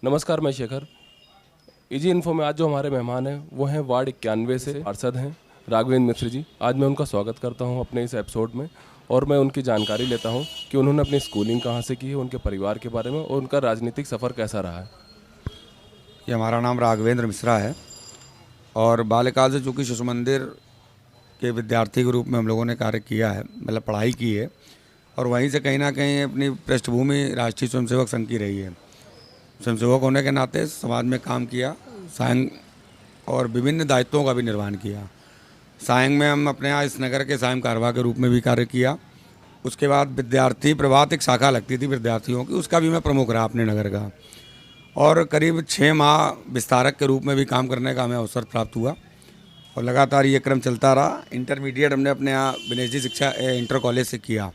नमस्कार, मैं Shekhar. Easy info में आज जो हमारे मेहमान हैं वो हैं वार्ड 91 से पार्षद हैं राघवेंद्र मिश्र जी। आज मैं उनका स्वागत करता हूं अपने इस एपिसोड में और मैं उनकी जानकारी लेता हूं कि उन्होंने अपनी स्कूलिंग कहां से की है, उनके परिवार के बारे में और उनका राजनीतिक सफ़र कैसा रहा है। ये हमारा नाम राघवेंद्र मिश्रा है और बाल्यकाल से चूँकि शिशु मंदिर के विद्यार्थी के रूप में हम लोगों ने कार्य किया है, मतलब पढ़ाई की है और वहीं से कहीं ना कहीं अपनी पृष्ठभूमि राष्ट्रीय स्वयंसेवक संघ की रही है। स्वयंसेवक होने के नाते समाज में काम किया, सायंग और विभिन्न दायित्वों का भी निर्वहन किया। सायंग में हम अपने यहाँ इस नगर के सायं कारवा के रूप में भी कार्य किया। उसके बाद विद्यार्थी प्रभात एक शाखा लगती थी विद्यार्थियों की, उसका भी मैं प्रमुख रहा अपने नगर का और करीब 6 माह विस्तारक के रूप में भी काम करने का हमें अवसर प्राप्त हुआ और लगातार ये क्रम चलता रहा। इंटरमीडिएट हमने अपने यहाँ विनेश शिक्षा इंटर कॉलेज से किया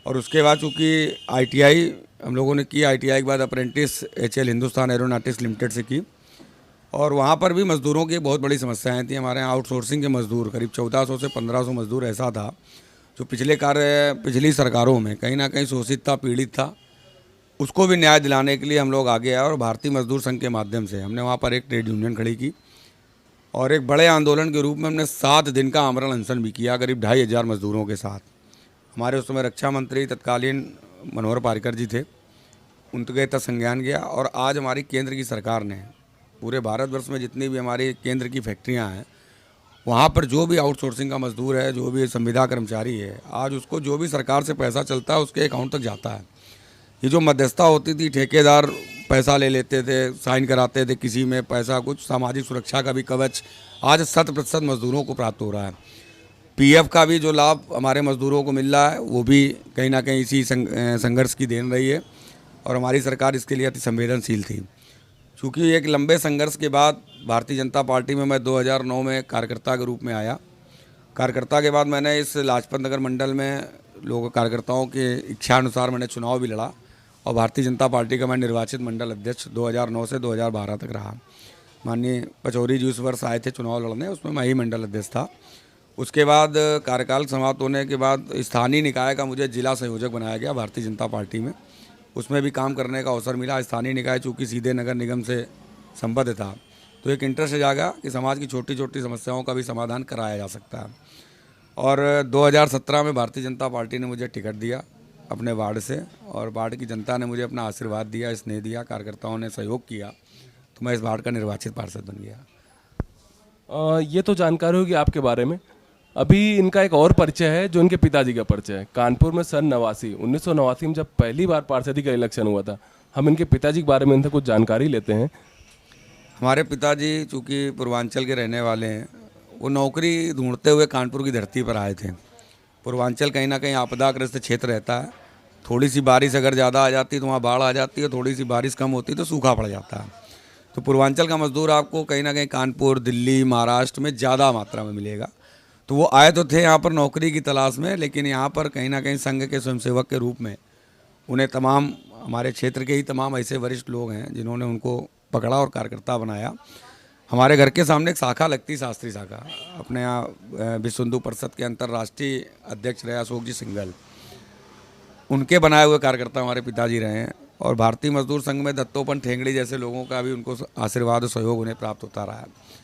और उसके बाद चूँकि ITI हम लोगों ने की, ITI के बाद apprentice HL Hindustan aeronautics limited से की और वहाँ पर भी मज़दूरों की बहुत बड़ी समस्याएं थी। हमारे यहाँ आउटसोर्सिंग के मज़दूर करीब 1400 से 1500 मज़दूर ऐसा था जो पिछली सरकारों में कहीं ना कहीं शोषित था, पीड़ित था। उसको भी न्याय दिलाने के लिए हम लोग आगे आए और भारतीय मजदूर संघ के माध्यम से हमने वहाँ पर एक ट्रेड यूनियन खड़ी की और एक बड़े आंदोलन के रूप में हमने 7 दिन का आमरण अनशन भी किया करीब 2500 मजदूरों के साथ। हमारे उस समय रक्षा मंत्री तत्कालीन मनोहर पारिकर जी थे, उनके तक संज्ञान गया और आज हमारी केंद्र की सरकार ने पूरे भारतवर्ष में जितनी भी हमारी केंद्र की फैक्ट्रियाँ हैं वहाँ पर जो भी आउटसोर्सिंग का मजदूर है, जो भी संविदा कर्मचारी है, आज उसको जो भी सरकार से पैसा चलता है उसके अकाउंट तक जाता है। ये जो मध्यस्थता होती थी, ठेकेदार पैसा ले लेते थे, साइन कराते थे किसी में पैसा, कुछ सामाजिक सुरक्षा का भी कवच आज 100% मजदूरों को प्राप्त हो रहा है। PF का भी जो लाभ हमारे मजदूरों को मिल रहा है वो भी कहीं ना कहीं इसी संघर्ष की देन रही है और हमारी सरकार इसके लिए अति संवेदनशील थी। चूँकि एक लंबे संघर्ष के बाद भारतीय जनता पार्टी में मैं 2009 में कार्यकर्ता के रूप में आया। कार्यकर्ता के बाद मैंने इस लाजपत नगर मंडल में लोग कार्यकर्ताओं के इच्छा अनुसार मैंने चुनाव भी लड़ा और भारतीय जनता पार्टी का मैं निर्वाचित मंडल अध्यक्ष 2009 से 2012 तक रहा। माननीय पचौरी जी उस वर्ष आए थे चुनाव लड़ने, उसमें मैं ही मंडल अध्यक्ष था। उसके बाद कार्यकाल समाप्त होने के बाद स्थानीय निकाय का मुझे जिला संयोजक बनाया गया भारतीय जनता पार्टी में। उसमें भी काम करने का अवसर मिला। स्थानीय निकाय चूँकि सीधे नगर निगम से संबद्ध था तो एक इंटरेस्ट जागा कि समाज की छोटी छोटी समस्याओं का भी समाधान कराया जा सकता है और 2017 में भारतीय जनता पार्टी ने मुझे टिकट दिया अपने वार्ड से और वार्ड की जनता ने मुझे अपना आशीर्वाद दिया, स्नेह दिया, कार्यकर्ताओं ने सहयोग किया तो मैं इस वार्ड का निर्वाचित पार्षद बन गया। ये तो जानकारी होगी आपके बारे में। अभी इनका एक और परिचय है जो इनके पिताजी का परिचय है। कानपुर में सन 1989 में जब पहली बार पार्षदी का इलेक्शन हुआ था, हम इनके पिताजी के बारे में इनसे कुछ जानकारी लेते हैं। हमारे पिताजी चूँकि पूर्वांचल के रहने वाले हैं, वो नौकरी ढूंढते हुए कानपुर की धरती पर आए थे। पूर्वांचल कहीं ना कहीं आपदाग्रस्त क्षेत्र रहता है। थोड़ी सी बारिश अगर ज़्यादा आ जाती है तो वहाँ बाढ़ आ जाती है, थोड़ी सी बारिश कम होती है तो सूखा पड़ जाता है। तो पूर्वांचल का मजदूर आपको कहीं ना कहीं कानपुर, दिल्ली, महाराष्ट्र में ज़्यादा मात्रा में मिलेगा। तो वो आए तो थे यहाँ पर नौकरी की तलाश में, लेकिन यहाँ पर कहीं ना कहीं संघ के स्वयंसेवक के रूप में उन्हें तमाम हमारे क्षेत्र के ही तमाम ऐसे वरिष्ठ लोग हैं जिन्होंने उनको पकड़ा और कार्यकर्ता बनाया। हमारे घर के सामने एक शाखा लगती, शास्त्री शाखा, अपने यहाँ विश्व हिंदू परिषद के अंतर्राष्ट्रीय अध्यक्ष रहे अशोक जी सिंघल, उनके बनाए हुए कार्यकर्ता हमारे पिताजी रहे हैं और भारतीय मजदूर संघ में दत्तोपन ठेंगड़ी जैसे लोगों का भी उनको आशीर्वाद और सहयोग उन्हें प्राप्त होता रहा है।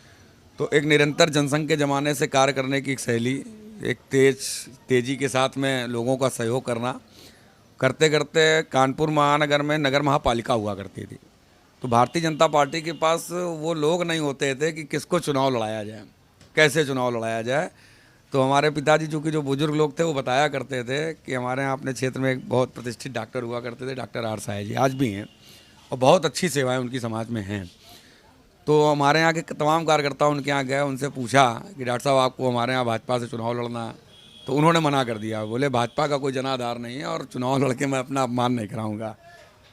तो एक निरंतर जनसंघ के ज़माने से कार्य करने की एक शैली, एक तेज़ी के साथ में लोगों का सहयोग करना, करते करते कानपुर महानगर में नगर महापालिका हुआ करती थी। तो भारतीय जनता पार्टी के पास वो लोग नहीं होते थे कि किसको चुनाव लड़ाया जाए, कैसे चुनाव लड़ाया जाए। तो हमारे पिताजी चूँकि जो बुजुर्ग लोग थे वो बताया करते थे कि हमारे यहाँ अपने क्षेत्र में एक बहुत प्रतिष्ठित डॉक्टर हुआ करते थे, डॉक्टर R साय जी, आज भी हैं और बहुत अच्छी सेवाएं उनकी समाज में हैं। तो हमारे यहाँ के तमाम कार्यकर्ता उनके यहाँ गए, उनसे पूछा कि डॉक्टर साहब आपको हमारे यहाँ भाजपा से चुनाव लड़ना है, तो उन्होंने मना कर दिया। बोले भाजपा का कोई जनाधार नहीं है और चुनाव लड़के मैं अपना अपमान नहीं कराऊंगा।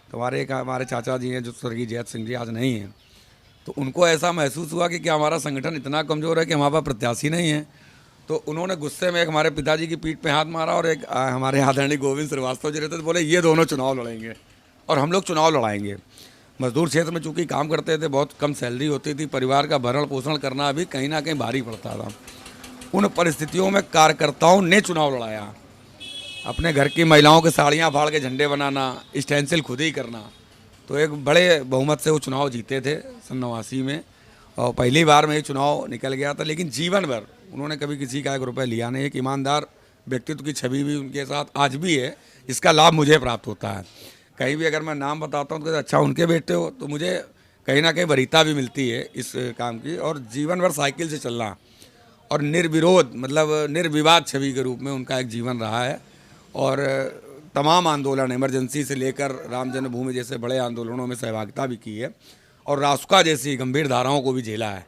तो हमारे चाचा जी हैं जो स्वर्गीय जयत सिंह जी आज नहीं हैं, तो उनको ऐसा महसूस हुआ कि क्या हमारा संगठन इतना कमज़ोर है कि हमारे पास प्रत्याशी नहीं है। तो उन्होंने गुस्से में एक हमारे पिताजी की पीठ पे हाथ मारा और एक हमारे आदरणीय गोविंद श्रीवास्तव जी रहते थे, बोले ये दोनों चुनाव लड़ेंगे और हम लोग चुनाव लड़ाएंगे। मजदूर क्षेत्र में चूँकि काम करते थे, बहुत कम सैलरी होती थी, परिवार का भरण पोषण करना भी कहीं ना कहीं भारी पड़ता था। उन परिस्थितियों में कार्यकर्ताओं ने चुनाव लड़ाया। अपने घर की महिलाओं की साड़ियाँ फाड़ के झंडे बनाना, स्टेंसिल खुद ही करना, तो एक बड़े बहुमत से वो चुनाव जीते थे सन 89 में, और पहली बार में ये चुनाव निकल गया था। लेकिन जीवन भर उन्होंने कभी किसी का 1 रुपया लिया नहीं। एक ईमानदार व्यक्तित्व की छवि भी उनके साथ आज भी है, इसका लाभ मुझे प्राप्त होता है। कहीं भी अगर मैं नाम बताता हूँ तो कहते अच्छा उनके बेटे हो, तो मुझे कहीं ना कहीं वरीयता भी मिलती है इस काम की। और जीवन भर साइकिल से चलना और निर्विरोध मतलब निर्विवाद छवि के रूप में उनका एक जीवन रहा है। और तमाम आंदोलन इमरजेंसी से लेकर राम जन्मभूमि जैसे बड़े आंदोलनों में सहभागिता भी की है, और रासुका जैसी गंभीर धाराओं को भी झेला है।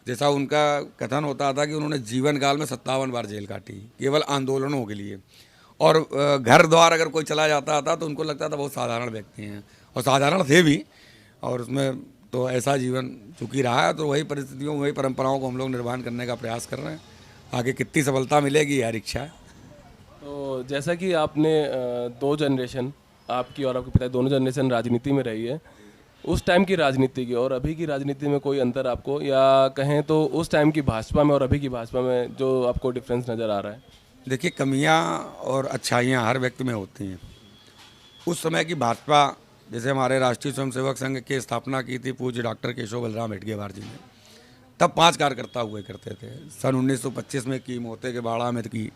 जैसा उनका कथन होता था कि उन्होंने जीवन काल में 57 बार जेल काटी केवल आंदोलनों के लिए। और घर द्वार अगर कोई चला जाता था तो उनको लगता था बहुत साधारण व्यक्ति हैं, और साधारण थे भी। और उसमें तो ऐसा जीवन चूँकि रहा है, तो वही परिस्थितियों वही परंपराओं को हम लोग निर्वहन करने का प्रयास कर रहे हैं। आगे कितनी सफलता मिलेगी यार इच्छा है। तो जैसा कि आपने 2 जनरेशन, आपकी और आपके पिता दोनों जनरेशन राजनीति में रही है, उस टाइम की राजनीति की और अभी की राजनीति में कोई अंतर आपको, या कहें तो उस टाइम की भाजपा में और अभी की भाजपा में जो आपको डिफरेंस नज़र आ रहा है? देखिए, कमियां और अच्छाइयां हर व्यक्ति में होती हैं। उस समय की भाजपा, जैसे हमारे राष्ट्रीय स्वयंसेवक संघ की स्थापना की थी पूज्य डॉक्टर केशव बलराम हेडगेवार जी ने, तब 5 कार्यकर्ता हुए करते थे। सन 1925 में की, मोते के बाड़ा में की।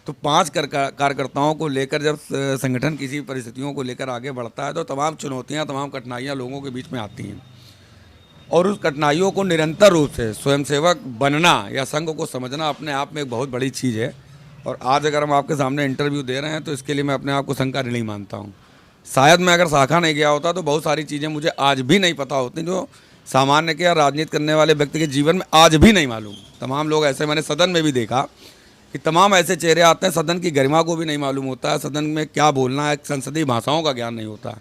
तो 5 कार्यकर्ताओं को लेकर जब संगठन किसी परिस्थितियों को लेकर आगे बढ़ता है तो तमाम चुनौतियां, तमाम कठिनाइयां लोगों के बीच में आती हैं। और उस कठिनाइयों को निरंतर रूप से स्वयंसेवक बनना या संघ को समझना अपने आप में एक बहुत बड़ी चीज़ है। और आज अगर हम आपके सामने इंटरव्यू दे रहे हैं तो इसके लिए मैं अपने आप को संघ का ऋणी मानता हूँ। शायद मैं अगर शाखा नहीं गया होता तो बहुत सारी चीज़ें मुझे आज भी नहीं पता होती जो सामान्य के या राजनीति करने वाले व्यक्ति के जीवन में आज भी नहीं मालूम। तमाम लोग ऐसे, मैंने सदन में भी देखा कि तमाम ऐसे चेहरे आते हैं, सदन की गरिमा को भी नहीं मालूम होता है, सदन में क्या बोलना है, संसदीय भाषाओं का ज्ञान नहीं होता।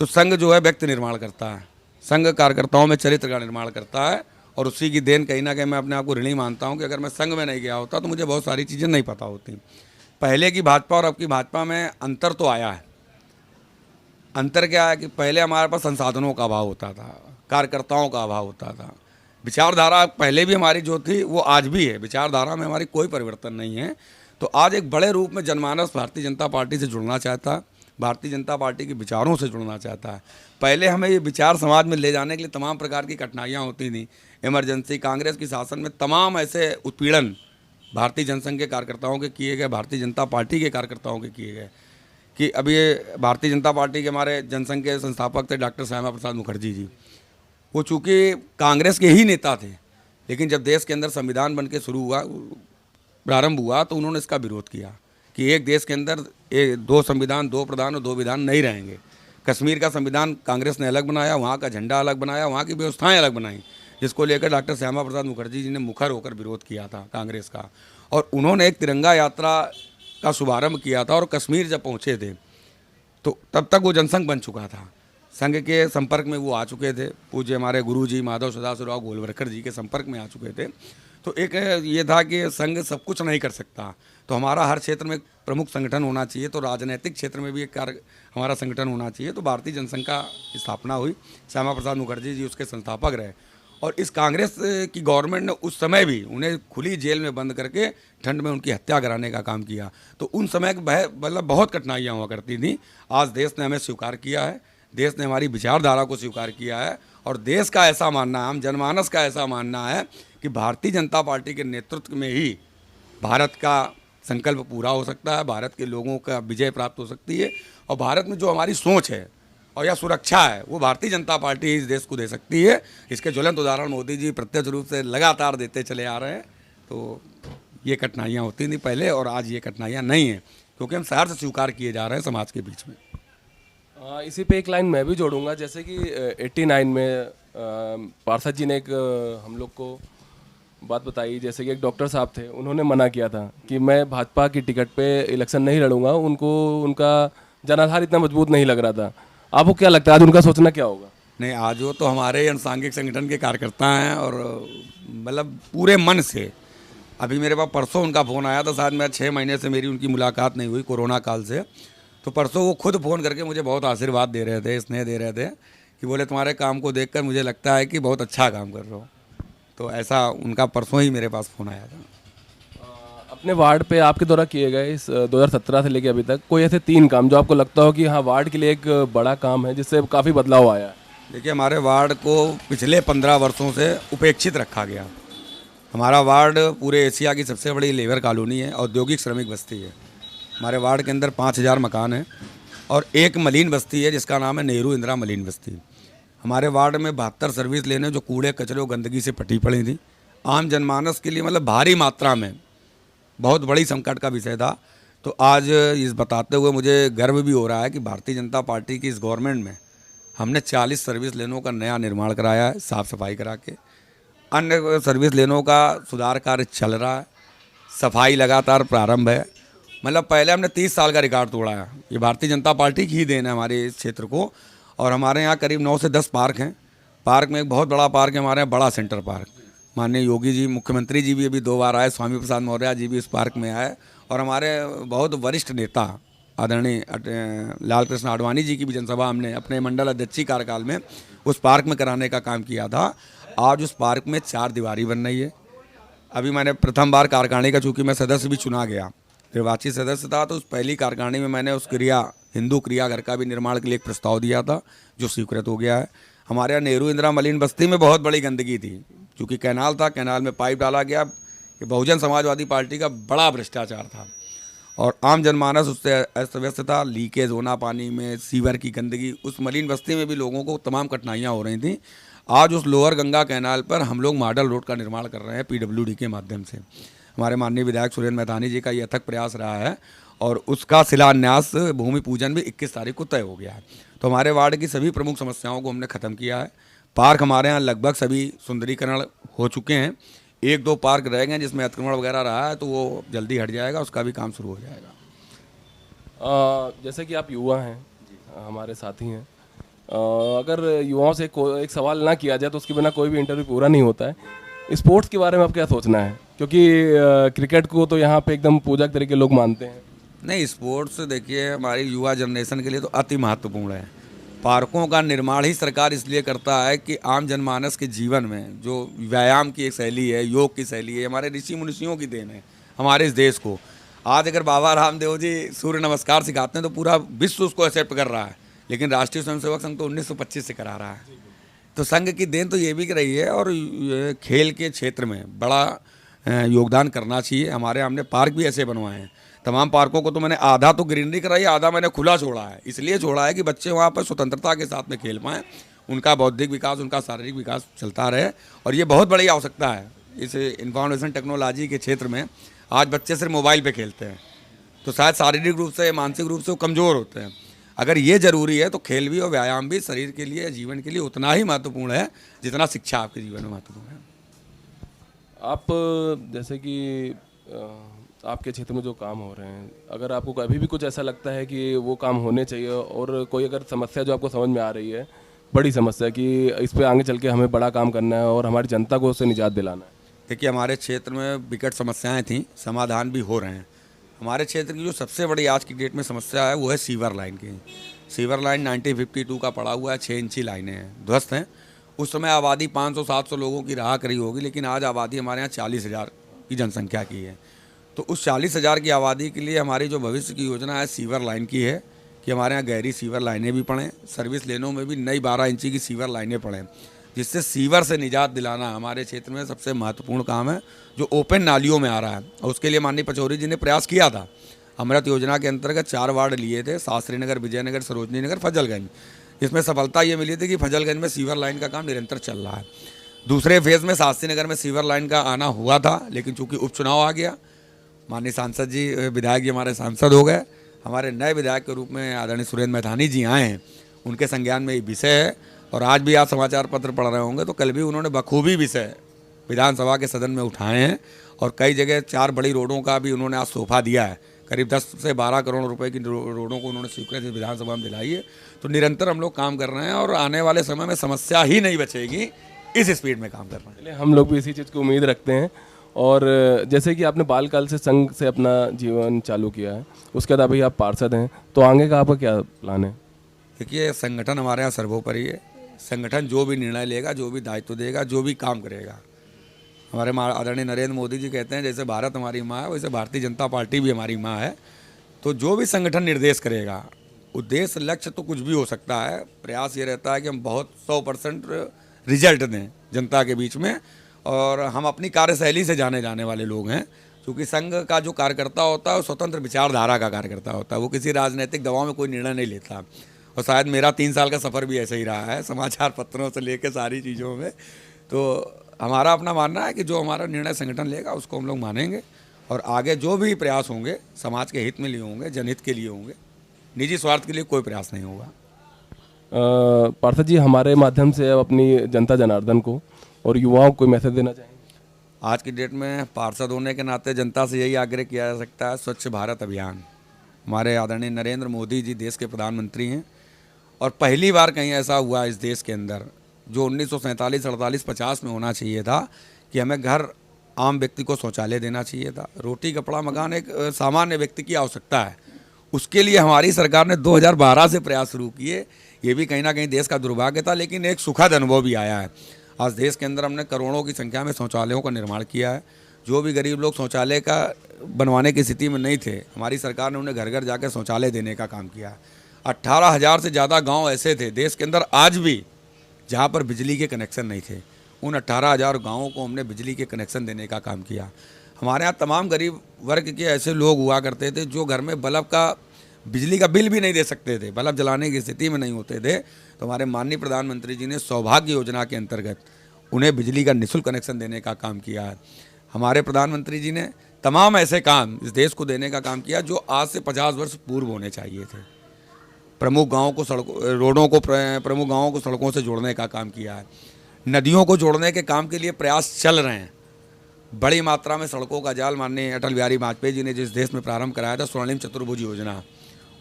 तो संघ जो है व्यक्ति निर्माण करता है, संघ कार्यकर्ताओं में चरित्र का निर्माण करता है। और उसी की देन कहीं ना कहीं मैं अपने आप को ऋणी मानता हूं कि अगर मैं संघ में नहीं गया होता तो मुझे बहुत सारी चीज़ें नहीं पता होती। पहले की भाजपा और अब की भाजपा में अंतर तो आया है। अंतर क्या है कि पहले हमारे पास संसाधनों का अभाव होता था, कार्यकर्ताओं का अभाव होता था। विचारधारा पहले भी हमारी जो थी वो आज भी है, विचारधारा में हमारी कोई परिवर्तन नहीं है। तो आज एक बड़े रूप में जनमानस भारतीय जनता पार्टी से जुड़ना चाहता है, भारतीय जनता पार्टी के विचारों से जुड़ना चाहता है। पहले हमें ये विचार समाज में ले जाने के लिए तमाम प्रकार की कठिनाइयाँ होती थी। इमरजेंसी, कांग्रेस की शासन में तमाम ऐसे उत्पीड़न भारतीय जनसंघ के कार्यकर्ताओं के किए गए, भारतीय जनता पार्टी के कार्यकर्ताओं के किए गए। कि अभी ये भारतीय जनता पार्टी के हमारे जनसंघ के संस्थापक थे डॉक्टर श्यामा प्रसाद मुखर्जी जी। वो चूँकि कांग्रेस के ही नेता थे, लेकिन जब देश के अंदर संविधान बन के शुरू हुआ, प्रारंभ हुआ, तो उन्होंने इसका विरोध किया कि एक देश के अंदर 2 संविधान, 2 प्रधान और 2 विधान नहीं रहेंगे। कश्मीर का संविधान कांग्रेस ने अलग बनाया, वहाँ का झंडा अलग बनाया, वहाँ की व्यवस्थाएं अलग बनाई, जिसको लेकर डॉक्टर श्यामा प्रसाद मुखर्जी जी ने मुखर होकर विरोध किया था कांग्रेस का। और उन्होंने एक तिरंगा यात्रा का शुभारंभ किया था। और कश्मीर जब पहुँचे थे तो तब तक वो जनसंघ बन चुका था, संघ के संपर्क में वो आ चुके थे। पूज्य हमारे गुरु जी माधव सदाशिवराव गोलवलकर जी के संपर्क में आ चुके थे। तो एक ये था कि संघ सब कुछ नहीं कर सकता, तो हमारा हर क्षेत्र में प्रमुख संगठन होना चाहिए। तो राजनीतिक क्षेत्र में भी एक हमारा संगठन होना चाहिए। तो भारतीय जनसंघ का स्थापना हुई, श्यामा प्रसाद मुखर्जी जी उसके संस्थापक रहे। और इस कांग्रेस की गवर्नमेंट ने उस समय भी उन्हें खुली जेल में बंद करके ठंड में उनकी हत्या कराने का काम किया। तो उन समय मतलब बहुत कठिनाइयाँ हुआ करती थी। आज देश ने हमें स्वीकार किया है, देश ने हमारी विचारधारा को स्वीकार किया है। और देश का ऐसा मानना है, हम जनमानस का ऐसा मानना है कि भारतीय जनता पार्टी के नेतृत्व में ही भारत का संकल्प पूरा हो सकता है, भारत के लोगों का विजय प्राप्त हो सकती है। और भारत में जो हमारी सोच है और या सुरक्षा है वो भारतीय जनता पार्टी इस देश को दे सकती है। इसके ज्वलंत उदाहरण मोदी जी प्रत्यक्ष रूप से लगातार देते चले आ रहे हैं। तो ये कठिनाइयाँ होती थी पहले, और आज ये कठिनाइयाँ नहीं हैं, क्योंकि हम शहर से स्वीकार किए जा रहे हैं समाज के बीच में। इसी पे एक लाइन मैं भी जोड़ूंगा। जैसे कि 89 में पार्षद जी ने एक हम लोग को बात बताई, जैसे कि एक डॉक्टर साहब थे, उन्होंने मना किया था कि मैं भाजपा की टिकट पे इलेक्शन नहीं लड़ूंगा, उनको उनका जनाधार इतना मजबूत नहीं लग रहा था। आपको क्या लगता है आज उनका सोचना क्या होगा? नहीं, आज वो तो हमारे अनुसांगिक संगठन के कार्यकर्ता हैं, और मतलब पूरे मन से। अभी मेरे पास परसों उनका फ़ोन आया था, शायद मैं 6 महीने से मेरी उनकी मुलाकात नहीं हुई कोरोना काल से। तो परसों वो खुद फ़ोन करके मुझे बहुत आशीर्वाद दे रहे थे, स्नेह दे रहे थे कि बोले तुम्हारे काम को देखकर मुझे लगता है कि बहुत अच्छा काम कर रहे हो। तो ऐसा उनका परसों ही मेरे पास फ़ोन आया था। अब अपने वार्ड पे आपके द्वारा किए गए इस 2017 से लेके अभी तक कोई ऐसे 3 काम जो आपको लगता हो कि हाँ वार्ड के लिए एक बड़ा काम है जिससे काफ़ी बदलाव आया है? देखिए, हमारे वार्ड को पिछले 15 वर्षों से उपेक्षित रखा गया। हमारा वार्ड पूरे एशिया की सबसे बड़ी लेबर कॉलोनी है, औद्योगिक श्रमिक बस्ती है। हमारे वार्ड के अंदर 5000 मकान हैं और एक मलिन बस्ती है जिसका नाम है नेहरू इंदिरा मलिन बस्ती। हमारे वार्ड में 72 सर्विस लेने जो कूड़े कचरे और गंदगी से पटी पड़ी थी, आम जनमानस के लिए मतलब भारी मात्रा में बहुत बड़ी संकट का विषय था। तो आज इस बताते हुए मुझे गर्व भी हो रहा है कि भारतीय जनता पार्टी की इस गवर्नमेंट में हमने 40 सर्विस लेनों का नया निर्माण कराया है, साफ़ सफाई करा के। अन्य सर्विस लेनों का सुधार कार्य चल रहा है, सफाई लगातार प्रारंभ है। मतलब पहले हमने 30 साल का रिकॉर्ड तोड़ा है। ये भारतीय जनता पार्टी की ही देन है हमारे इस क्षेत्र को। और हमारे यहाँ करीब 9 से 10 पार्क हैं। पार्क में एक बहुत बड़ा पार्क है हमारे यहाँ, बड़ा सेंटर पार्क। माननीय योगी जी, मुख्यमंत्री जी भी अभी 2 बार आए, स्वामी प्रसाद मौर्य जी भी इस पार्क में आए, और हमारे बहुत वरिष्ठ नेता आदरणीय लाल कृष्ण आडवाणी जी की भी जनसभा हमने अपने मंडल अध्यक्षी कार्यकाल में उस पार्क में कराने का काम किया था। आज उस पार्क में 4 दीवारी बन रही है। अभी मैंने प्रथम बार कार्यकारिणी का, चूँकि मैं सदस्य भी चुना गया, निर्वाचित सदस्य था, तो उस पहली कार्यकारिणी में मैंने उस हिंदू क्रियाघर का भी निर्माण के लिए एक प्रस्ताव दिया था जो स्वीकृत हो गया है। हमारे यहाँ नेहरू इंदिरा मलिन बस्ती में बहुत बड़ी गंदगी थी, क्योंकि कैनाल था, कैनाल में पाइप डाला गया। ये बहुजन समाजवादी पार्टी का बड़ा भ्रष्टाचार था और आम जनमानस उससे अस्त व्यस्त था। लीकेज होना पानी में, सीवर की गंदगी, उस मलिन बस्ती में भी लोगों को तमाम कठिनाइयाँ हो रही थी। आज उस लोअर गंगा कैनाल पर हम लोग मॉडल रोड का निर्माण कर रहे हैं पीडब्ल्यूडी के माध्यम से। हमारे माननीय विधायक सुरेंद्र मैथानी जी का ये अथक प्रयास रहा है और उसका शिलान्यास, भूमि पूजन भी 21 तारीख को तय हो गया है। तो हमारे वार्ड की सभी प्रमुख समस्याओं को हमने ख़त्म किया है। पार्क हमारे यहाँ लगभग सभी सुंदरीकरण हो चुके हैं। 1-2 पार्क रह गए जिसमें अतिक्रमण वगैरह रहा है, तो वो जल्दी हट जाएगा, उसका भी काम शुरू हो जाएगा। जैसे कि आप युवा हैं, हमारे साथी हैं, अगर युवाओं से एक सवाल ना किया जाए तो उसके बिना कोई भी इंटरव्यू पूरा नहीं होता है। स्पोर्ट्स के बारे में आप क्या सोचना है? क्योंकि क्रिकेट को तो यहाँ पे एकदम पूजा के तरीके लोग मानते हैं। नहीं, स्पोर्ट्स देखिए हमारी युवा जनरेशन के लिए तो अति महत्वपूर्ण है। पार्कों का निर्माण ही सरकार इसलिए करता है कि आम जनमानस के जीवन में जो व्यायाम की एक शैली है, योग की शैली है, हमारे ऋषि मुनियों की देन है हमारे इस देश को। आज अगर बाबा रामदेव जी सूर्य नमस्कार सिखाते हैं तो पूरा विश्व उसको एक्सेप्ट कर रहा है, लेकिन राष्ट्रीय स्वयंसेवक संघ तो 1925 से करा रहा है। तो संघ की देन तो ये भी रही है और खेल के क्षेत्र में बड़ा योगदान करना चाहिए। हमारे हमने पार्क भी ऐसे बनवाए हैं। तमाम पार्कों को तो मैंने आधा तो ग्रीनरी कराई, आधा मैंने खुला छोड़ा है। इसलिए छोड़ा है कि बच्चे वहाँ पर स्वतंत्रता के साथ में खेल पाएँ, उनका बौद्धिक विकास, उनका शारीरिक विकास चलता रहे। और ये बहुत बड़ी आवश्यकता है इस इंफॉर्मेशन टेक्नोलॉजी के क्षेत्र में। आज बच्चे सिर्फ मोबाइल पे खेलते हैं, तो शायद शारीरिक रूप से, मानसिक रूप से वो कमज़ोर होते हैं। अगर ये ज़रूरी है तो खेल भी और व्यायाम भी शरीर के लिए, जीवन के लिए उतना ही महत्वपूर्ण है जितना शिक्षा आपके जीवन में महत्वपूर्ण है। आप जैसे कि आपके क्षेत्र में जो काम हो रहे हैं, अगर आपको कभी भी कुछ ऐसा लगता है कि वो काम होने चाहिए और कोई अगर समस्या जो आपको समझ में आ रही है, बड़ी समस्या कि इस पे आगे चल के हमें बड़ा काम करना है और हमारी जनता को उससे निजात दिलाना है। देखिए, हमारे क्षेत्र में विकट समस्याएं थीं, समाधान भी हो रहे हैं। हमारे क्षेत्र की जो सबसे बड़ी आज की डेट में समस्या है वो है सीवर लाइन की। सीवर लाइन 1952 का पड़ा हुआ है, 6 इंची लाइनें हैं, ध्वस्त हैं। उस समय आबादी 500-700 लोगों की रहा करी होगी, लेकिन आज आबादी हमारे यहाँ 40,000 की जनसंख्या की है। तो उस 40,000 की आबादी के लिए हमारी जो भविष्य की योजना है सीवर लाइन की है कि हमारे यहाँ गहरी सीवर लाइनें भी पड़ें, सर्विस लेनों में भी नई 12 इंची की सीवर लाइनें पड़ें, जिससे सीवर से निजात दिलाना हमारे क्षेत्र में सबसे महत्वपूर्ण काम है जो ओपन नालियों में आ रहा है। और उसके लिए माननीय पचौरी जी ने प्रयास किया था। अमृत योजना के अंतर्गत 4 वार्ड लिए थे, शास्त्री नगर, विजयनगर, सरोजनी नगर, फजलगंज। इसमें सफलता ये मिली थी कि फजलगंज में सीवर लाइन का काम निरंतर चल रहा है। दूसरे फेज़ में शास्त्री नगर में सीवर लाइन का आना हुआ था, लेकिन चूँकि उपचुनाव आ गया, माननीय सांसद जी, विधायक जी हमारे सांसद हो गए। हमारे नए विधायक के रूप में आदरणीय सुरेंद्र मैथानी जी आए हैं, उनके संज्ञान में ये विषय है। और आज भी आप समाचार पत्र पढ़ रहे होंगे तो कल भी उन्होंने बखूबी विषय विधानसभा के सदन में उठाए हैं और कई जगह 4 बड़ी रोडों का भी उन्होंने आज तोहफा दिया है। करीब 10 से 12 करोड़ रुपए की रोडों को उन्होंने स्वीकृत विधानसभा में दिलाई है। तो निरंतर हम लोग काम कर रहे हैं और आने वाले समय में समस्या ही नहीं बचेगी, इस स्पीड में काम कर रहे हैं। हम लोग भी इसी चीज़ की उम्मीद रखते हैं। और जैसे कि आपने बालकाल से संघ से अपना जीवन चालू किया है, उसके बाद अभी आप पार्षद हैं, तो आगे का आपका क्या प्लान है? देखिए, संगठन हमारे यहाँ सर्वोपरि है। संगठन जो भी निर्णय लेगा, जो भी दायित्व देगा, जो भी काम करेगा, हमारे आदरणीय नरेंद्र मोदी जी कहते हैं जैसे भारत हमारी माँ है वैसे भारतीय जनता पार्टी भी हमारी माँ है। तो जो भी संगठन निर्देश करेगा, उद्देश्य लक्ष्य तो कुछ भी हो सकता है, प्रयास ये रहता है कि हम बहुत 100% रिजल्ट दें जनता के बीच में। और हम अपनी कार्यशैली से जाने जाने वाले लोग हैं, क्योंकि संघ का जो कार्यकर्ता होता है वो स्वतंत्र विचारधारा का कार्यकर्ता होता है, वो किसी राजनीतिक दबाव में कोई निर्णय नहीं लेता। और शायद मेरा 3 साल का सफ़र भी ऐसे ही रहा है, समाचार पत्रों से लेकर सारी चीज़ों में। तो हमारा अपना मानना है कि जो हमारा निर्णय संगठन लेगा उसको हम लोग मानेंगे, और आगे जो भी प्रयास होंगे समाज के हित में लिए होंगे, जनहित के लिए होंगे, निजी स्वार्थ के लिए कोई प्रयास नहीं होगा। पार्षद जी, हमारे माध्यम से अब अपनी जनता जनार्दन को और युवाओं को कोई मैसेज देना चाहेंगे? आज की डेट में पार्षद होने के नाते जनता से यही आग्रह किया जा सकता है, स्वच्छ भारत अभियान। हमारे आदरणीय नरेंद्र मोदी जी देश के प्रधानमंत्री हैं, और पहली बार कहीं ऐसा हुआ इस देश के अंदर, जो 1947, 48, 50 में होना चाहिए था, कि हमें घर आम व्यक्ति को शौचालय देना चाहिए था। रोटी कपड़ा मकान एक सामान्य व्यक्ति की आवश्यकता है, उसके लिए हमारी सरकार ने 2012 से प्रयास शुरू किए। ये भी कहीं ना कहीं देश का दुर्भाग्य था, लेकिन एक सुखद अनुभव भी आया है। आज देश के अंदर हमने करोड़ों की संख्या में शौचालयों का निर्माण किया है। जो भी गरीब लोग शौचालय का बनवाने की स्थिति में नहीं थे, हमारी सरकार ने उन्हें घर घर जाकर शौचालय देने का काम किया। 18,000 से ज़्यादा गांव ऐसे थे देश के अंदर आज भी जहां पर बिजली के कनेक्शन नहीं थे। उन 18,000 गाँवों को हमने बिजली के कनेक्शन देने का काम किया। हमारे यहाँ तमाम गरीब वर्ग के ऐसे लोग हुआ करते थे जो घर में बल्ब का, बिजली का बिल भी नहीं दे सकते थे, बल्ब जलाने की स्थिति में नहीं होते थे। तो हमारे माननीय प्रधानमंत्री जी ने सौभाग्य योजना के अंतर्गत उन्हें बिजली का निःशुल्क कनेक्शन देने का काम किया है। हमारे प्रधानमंत्री जी ने तमाम ऐसे काम इस देश को देने का काम किया जो आज से 50 वर्ष पूर्व होने चाहिए थे। प्रमुख गाँवों को प्रमुख गाँवों को सड़कों से जोड़ने का काम किया है। नदियों को जोड़ने के काम के लिए प्रयास चल रहे हैं। बड़ी मात्रा में सड़कों का जाल माननीय अटल बिहारी वाजपेयी जी ने जिस देश में प्रारंभ कराया था, स्वर्णिम चतुर्भुज योजना,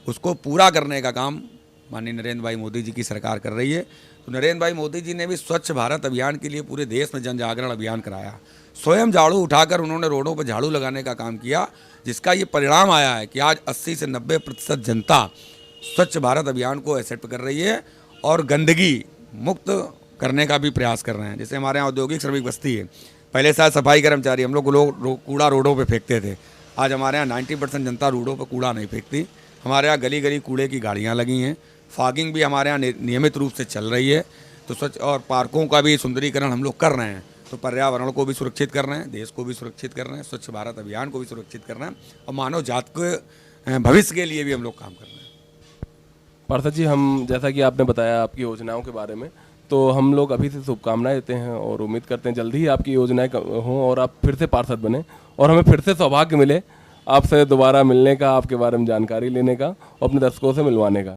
उसको पूरा करने का काम माननीय नरेंद्र भाई मोदी जी की सरकार कर रही है। तो नरेंद्र भाई मोदी जी ने भी स्वच्छ भारत अभियान के लिए पूरे देश में जन जागरण अभियान कराया। स्वयं झाड़ू उठाकर उन्होंने रोडों पर झाड़ू लगाने का काम किया, जिसका ये परिणाम आया है कि आज 80 से 90% जनता स्वच्छ भारत अभियान को एक्सेप्ट कर रही है और गंदगी मुक्त करने का भी प्रयास कर रहे हैं। जैसे हमारे यहाँ औद्योगिक श्रमिक बस्ती है, पहले शायद सफाई कर्मचारी हम लोग कूड़ा रोडों पे फेंकते थे। आज हमारे यहाँ 90% जनता रोडों पर कूड़ा नहीं फेंकती। हमारे यहाँ गली गली कूड़े की गाड़ियाँ लगी हैं। फॉगिंग भी हमारे यहाँ नियमित रूप से चल रही है। तो स्वच्छ और पार्कों का भी सुंदरीकरण हम लोग कर रहे हैं। तो पर्यावरण को भी सुरक्षित कर रहे हैं, देश को भी सुरक्षित कर रहे हैं, स्वच्छ भारत अभियान को भी सुरक्षित कर रहे हैं, और मानव जात के भविष्य के लिए भी हम लोग काम कर रहे हैं। पार्षद जी, हम जैसा कि आपने बताया आपकी योजनाओं के बारे में, तो हम लोग अभी से शुभकामनाएं देते हैं और उम्मीद करते हैं जल्दी ही आपकी योजनाएं हों और आप फिर से पार्षद बने और हमें फिर से सौभाग्य मिले आपसे दोबारा मिलने का, आपके बारे में जानकारी लेने का और अपने दर्शकों से मिलवाने का।